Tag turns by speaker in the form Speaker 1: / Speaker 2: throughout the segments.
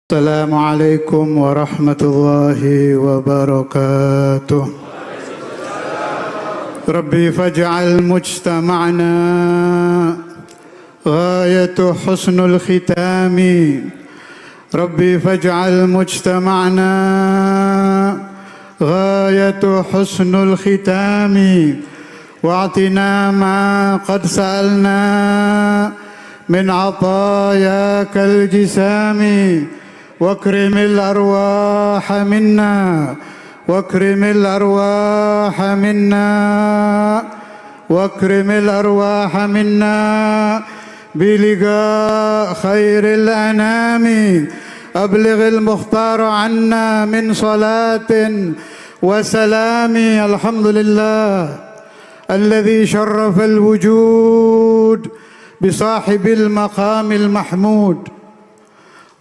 Speaker 1: السلام عليكم ورحمة الله وبركاته. ربي فاجعل مجتمعنا غاية حسن الختام. ربي فاجعل مجتمعنا غاية حسن الختام، واعطنا ما قد سألنا من عطاياك الجسام، واكرم الأرواح منا، واكرم الأرواح منا، واكرم الأرواح منا بلقاء خير الأنام. أبلغ المختار عنا من صلاة وسلام. الحمد لله الذي شرف الوجود بصاحب المقام المحمود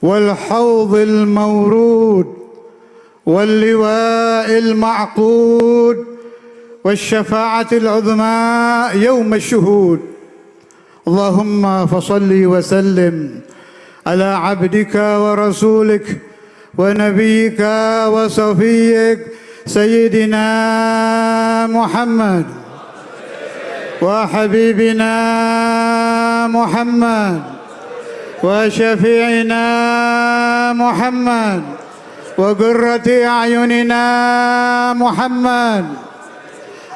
Speaker 1: والحوض المورود واللواء المعقود والشفاعة العظمى يوم الشهود. اللهم فصل وسلم على عبدك ورسولك ونبيك وصفيك سيدنا محمد وحبيبنا محمد وشفيعنا محمد وقرة أعيننا محمد.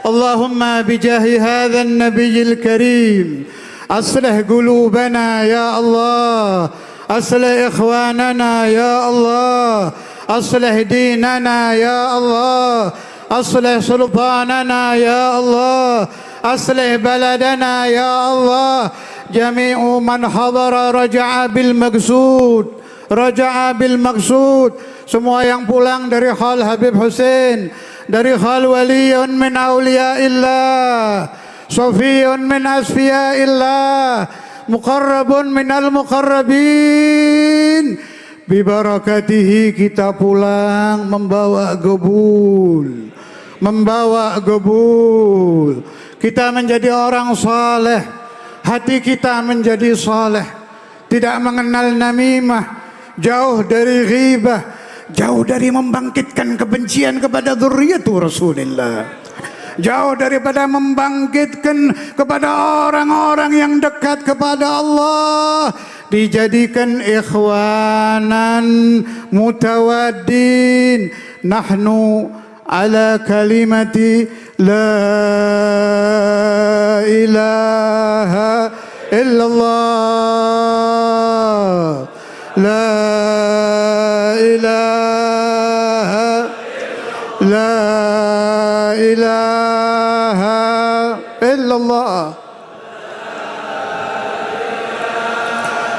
Speaker 1: اللهم بجاه هذا النبي الكريم أصلح قلوبنا يا الله، أصلح إخواننا يا الله، أصلح ديننا يا الله، أصلح سلطاننا يا الله، أصلح بلدنا يا الله. جميع من حضر رجع بالمقصود، رجع بالمقصود. Semua yang pulang dari Khal Habib Hussein, dari Khal waliyun min awliyaillah, sofiyun min asfiyaillah, muqarrabun minal muqarrabin. Bibarakatihi kita pulang membawa gobul, membawa gobul. Kita menjadi orang saleh, hati kita menjadi saleh, tidak mengenal namimah, jauh dari ghibah, jauh dari membangkitkan kebencian kepada dzurriyatu Rasulillah, jauh daripada membangkitkan kepada orang-orang yang dekat kepada Allah. Dijadikan ikhwanan mutawaddin. Nahnu ala kalimati la ilaha illallah, la ilaha, la ilaha illallah,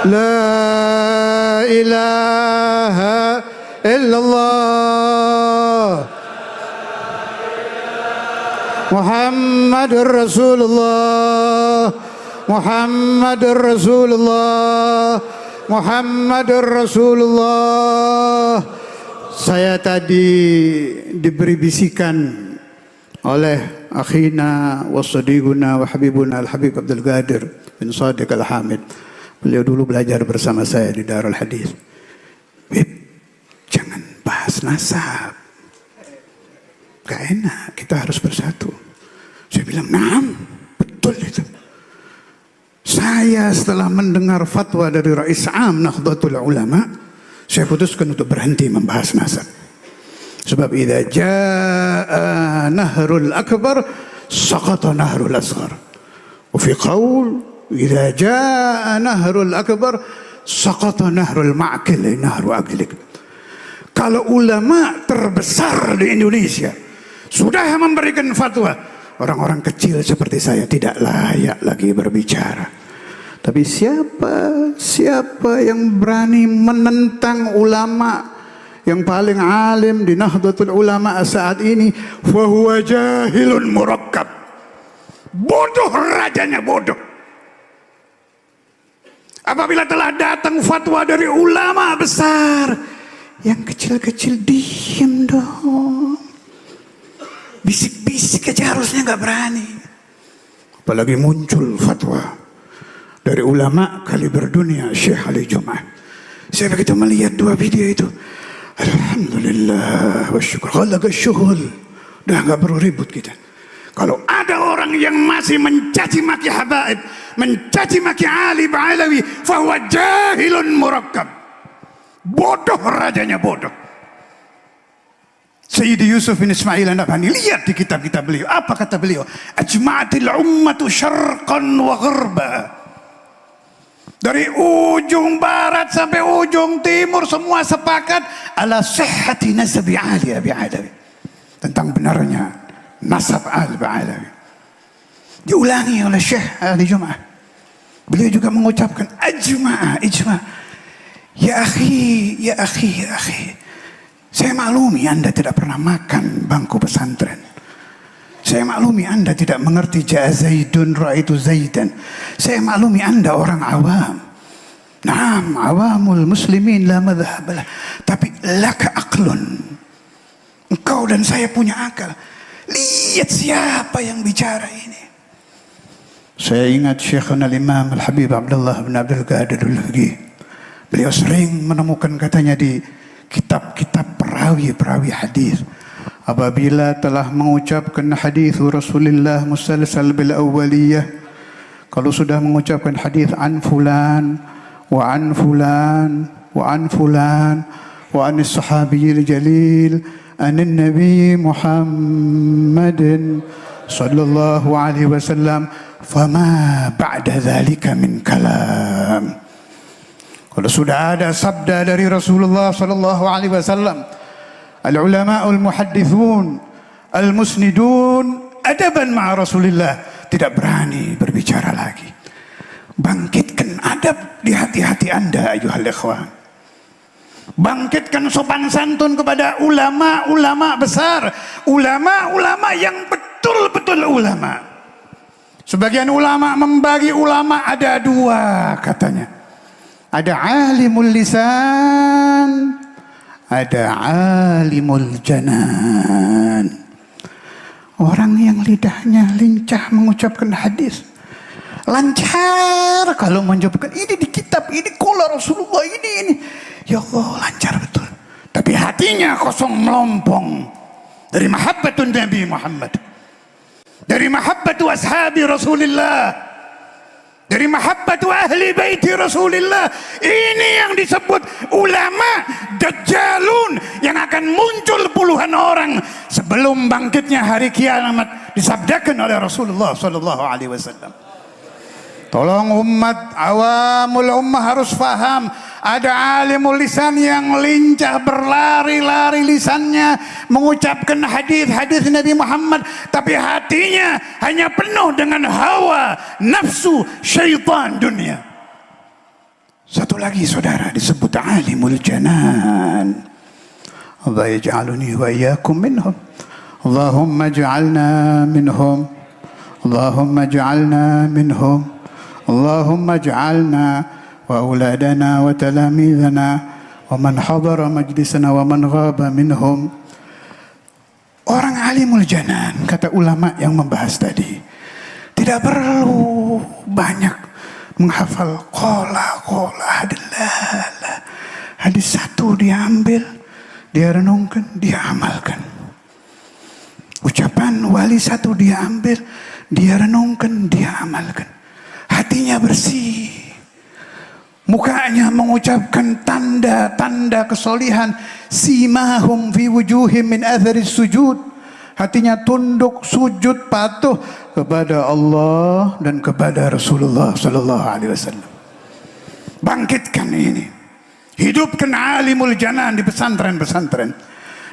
Speaker 1: la ilaha illallah. Muhammadur Rasulullah, Muhammadur Rasulullah, Muhammadur Rasulullah. Saya tadi diberi bisikan oleh akhina wa sadiquna wa habibuna Al-Habib Abdul Qadir bin Shadiq Al-Hamid. Beliau dulu belajar bersama saya di Darul Hadis. Bib, jangan bahas nasab, gak enak, kita harus bersatu. Saya bilang, naam, betul itu. Saya setelah mendengar fatwa dari Rais Am Nahdlatul Ulama, saya putuskan untuk berhenti membahas nasab. Sebab idza jaa nahrul akbar saqata nahrul asghar. Wa fi qaul idza jaa nahrul akbar saqata nahrul ma'qil, nahru aqlik. Kalau ulama terbesar di Indonesia sudah memberikan fatwa, orang-orang kecil seperti saya tidak layak lagi berbicara. Tapi siapa yang berani menentang ulama yang paling alim di Nahdlatul Ulama saat ini? Fahuwa jahilun murakkab. Bodoh, rajanya bodoh. Apabila telah datang fatwa dari ulama besar, yang kecil-kecil diem dong. Bisik-bisik aja harusnya nggak berani. Apalagi muncul fatwa dari ulama kaliber dunia, Syekh Ali Jum'ah. Saya begitu melihat dua video itu, alhamdulillah wa syukur, khalaqa syughul. Udah nggak perlu ribut kita. Kalau ada orang yang masih mencaci maki habaib, mencaci maki Ali Ba'alawi, fahuwa jahilun murakkab. Bodoh, rajanya bodoh. Sayyidi Yusuf bin Ismail An-Nabhani, lihat di kitab-kitab beliau. Apa kata beliau? Ajma'atil ummatu syarqan wa gharba. Dari ujung barat sampai ujung timur semua sepakat ala sihhati nasabi Ali Ba'alawi. Tentang benarnya nasab Ali Ba'alawi. Diulangi oleh Syekh Ali Jum'ah. Beliau juga mengucapkan ijma'. Ya akhi. Saya maklumi Anda tidak pernah makan bangku pesantren. Saya maklumi Anda tidak mengerti ja'a Zaidun ra'aitu Zaidan. Saya maklumi Anda orang awam. Naam, awamul muslimin la madhhabalah. Tapi laka aqlun. Engkau dan saya punya akal. Lihat siapa yang bicara ini. Saya ingat Syekhuna Imam Al-Habib Abdullah bin Abdul Qadir Al-Lagi. Beliau sering menemukan katanya di kitab-kitab perawi hadis, apabila telah mengucapkan hadis Rasulullah musalsal bil awwaliyah, kalau sudah mengucapkan hadis an fulan wa an fulan wa an fulan wa an sahabiyil jalil an nabi Muhammadin sallallahu alaihi wasallam, fama ba'da dzalika min kalam. Kalau sudah ada sabda dari Rasulullah sallallahu alaihi wasallam, al-ulama'ul muhaddithun al-musnidun adaban ma'a Rasulillah, tidak berani berbicara lagi. Bangkitkan adab di hati-hati Anda ayuhal ikhwan. Bangkitkan sopan santun kepada ulama-ulama besar, ulama-ulama yang betul-betul ulama. Sebagian ulama membagi ulama ada dua katanya. Ada alimul lisan, ada alimul janan. Orang yang lidahnya lincah mengucapkan hadis, lancar kalau mengucapkan ini di kitab, ini qala Rasulullah, ini. Ya Allah, lancar betul. Tapi hatinya kosong melompong dari mahabbatun Nabi Muhammad, dari mahabbatu ashabi Rasulullah, dari mahabbatu ahli baiti Rasulullah. Ini yang disebut ulama dajjalun yang akan muncul puluhan orang sebelum bangkitnya hari kiamat, disabdakan oleh Rasulullah sallallahu alaihi wasallam. Tolong umat, awamul ummah harus faham, ada alimul lisan yang lincah berlari-lari lisannya mengucapkan hadis-hadis Nabi Muhammad, tapi hatinya hanya penuh dengan hawa, nafsu, syaitan dunia. Satu lagi saudara disebut alimul janan. Allah yaj'aluni wa iyyakum minhum. Allahumma ij'alna minhum. Allahumma ij'alna minhum. Allahumma ij'alna wa auladana wa talamidana wa man hadara majlisana wa man ghaba minhum. Orang alimul janan, kata ulama yang membahas tadi, tidak perlu banyak menghafal qala hadillah. Hadis satu dia ambil, dia renungkan, dia amalkan. Ucapan wali satu dia ambil, dia renungkan, dia amalkan. Hatinya bersih, mukanya mengucapkan tanda-tanda kesolihan, simahum fi wujuhim min atharis sujud. Hatinya tunduk, sujud, patuh kepada Allah dan kepada Rasulullah sallallahu alaihi wasallam. Bangkitkan ini, hidupkan alimul janan di pesantren-pesantren,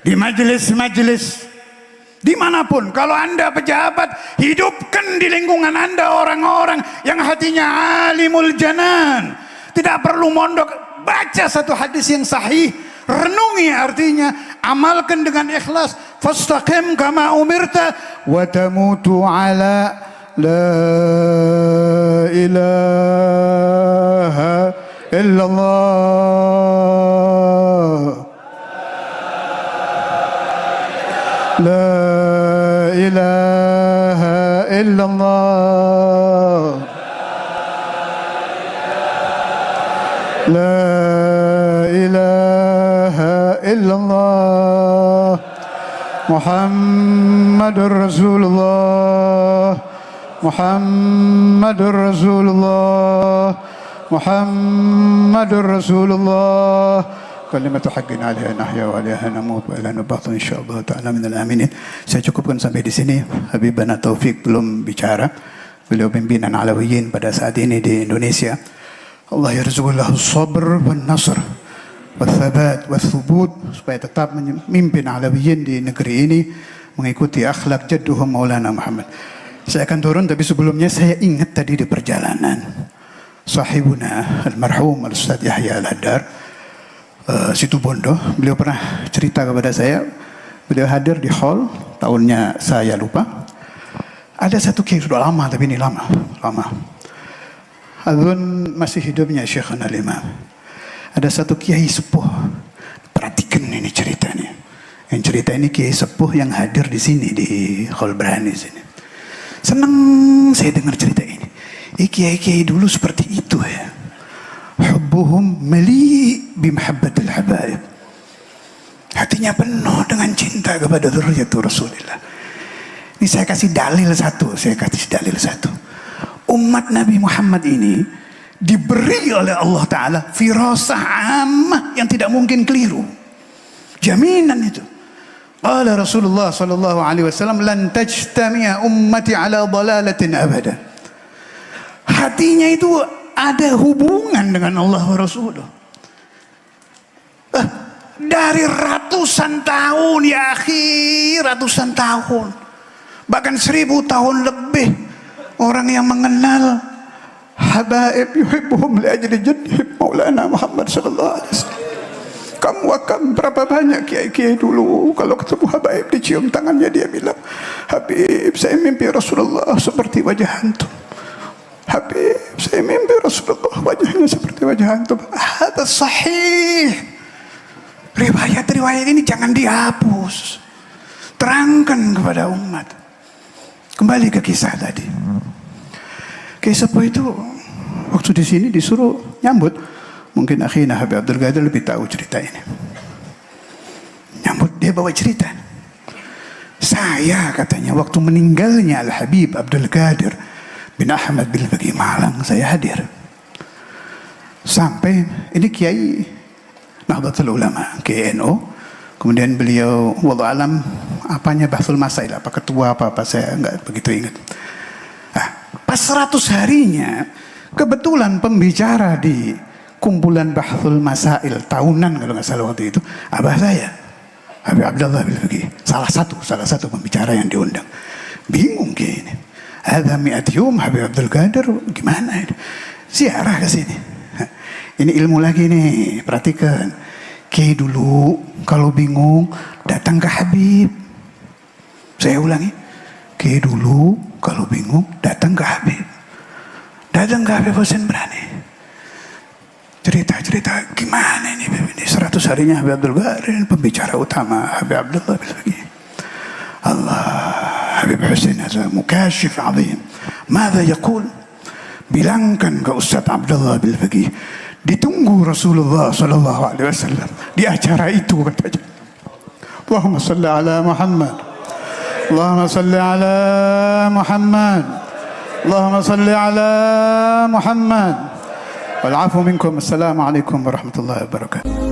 Speaker 1: di majelis-majelis, dimanapun. Kalau Anda pejabat, hidupkan di lingkungan Anda orang-orang yang hatinya alimul janan. Tidak perlu mondok, baca satu hadis yang sahih, renungi artinya, amalkan dengan ikhlas. Fastaqim kama umirta wa tamutu ala la ilaha illallah. La ilaha illallah. La illallah Muhammadur Rasulullah Muhammadur Rasulullah Muhammadur Rasulullah kalimatu haqqin 'alaiha nahya wa 'alaiha namut wa ila nabatu insyaallah ta'ala minal aminin. Saya cukupkan sampai di sini. Habibana Taufik belum bicara. Beliau pimpinan Alawiyin pada saat ini di Indonesia. Allah yarzuqullahu sabr wan nasr wal thabat wal thubut supaya tetap memimpin Alawiyin di negeri ini mengikuti akhlak jadduhum Maulana Muhammad. Saya akan turun, tapi sebelumnya saya ingat tadi di perjalanan sahibuna almarhum Al-Ustaz Yahya Al-Haddar Situbondo, beliau pernah cerita kepada saya, beliau hadir di hall, tahunnya saya lupa. Ada satu kiai, sudah lama, tapi ini lama. Adun masih hidupnya Syekhana Al-Imam. Ada satu kiai sepuh, perhatikan ini ceritanya. Yang cerita ini kiai sepuh yang hadir di sini, di hall Berani sini. Senang saya dengar cerita ini. Kiai-kiai dulu seperti itu ya. Hubbuhum mali' bimahabbatil habaib. Hatinya penuh dengan cinta kepada dzurriyyatur Rasulillah. Ini saya kasih dalil satu. Umat Nabi Muhammad ini diberi oleh Allah Ta'ala firasah ammah yang tidak mungkin keliru. Jaminan itu. Qala Rasulullah sallallahu alaihi wasallam lan tajtami'a ummati ala dhalalatin abada. Hatinya itu ada hubungan dengan Allah wa Rasulullah. Dari ratusan tahun ya akhi, ratusan tahun, bahkan 1000 tahun lebih, orang yang mengenal habaib yuhibbuhum li ajli jaddihim Maulana Muhammad sallallahu alaihi wasallam. Kamu akan berapa banyak kiai-kiai dulu kalau ketemu habaib dicium tangannya, dia bilang, Habib, saya mimpi Rasulullah seperti wajah antum. Habib, saya mimpi Rasulullah wajahnya seperti wajah antum. Ada sahih. Riwayat-riwayat ini jangan dihapus. Terangkan kepada umat. Kembali ke kisah tadi. Kisah itu waktu di sini disuruh nyambut. Mungkin akhirnya Habib Abdul Qadir lebih tahu cerita ini. Nyambut, dia bawa cerita. Saya katanya waktu meninggalnya Al-Habib Abdul Qadir bin Ahmad bin Bagi Malang, saya hadir. Sampai ini Kiai Nahdlatul Ulama, KNO. Kemudian beliau wallahu alam apanya Bahsul Masail, apa ketua apa saya enggak begitu ingat. Pas 100 harinya kebetulan pembicara di kumpulan Bahsul Masail tahunan kalau nggak salah waktu itu abah saya, Habib Abdullah bin Bagi, salah satu pembicara yang diundang. Bingung Kiai ini. Ada mi'at yum Habib Abdul Qadir, gimana ini? Ziarah ke sini. Ini ilmu lagi nih, perhatikan. Kiai dulu kalau bingung datang ke Habib. Saya ulangi. Kiai dulu kalau bingung datang ke Habib. Datang ke Habib Husain Berani. Cerita gimana ini? Ini 100 harinya Habib Abdul Qadir, pembicara utama Habib Abdullah bin Bagi. Allah, Habib Husain ada mukashif azim. Mada yaqul? Bilangkan ke Ustaz Abdullah bin Bagi, ditunggu Rasulullah sallallahu alaihi wasallam di acara itu katanya. Allahumma salli ala Muhammad. Allahumma salli ala Muhammad. Allahumma salli ala Muhammad. Wal afu minkum. Assalamu alaikum warahmatullahi wabarakatuh.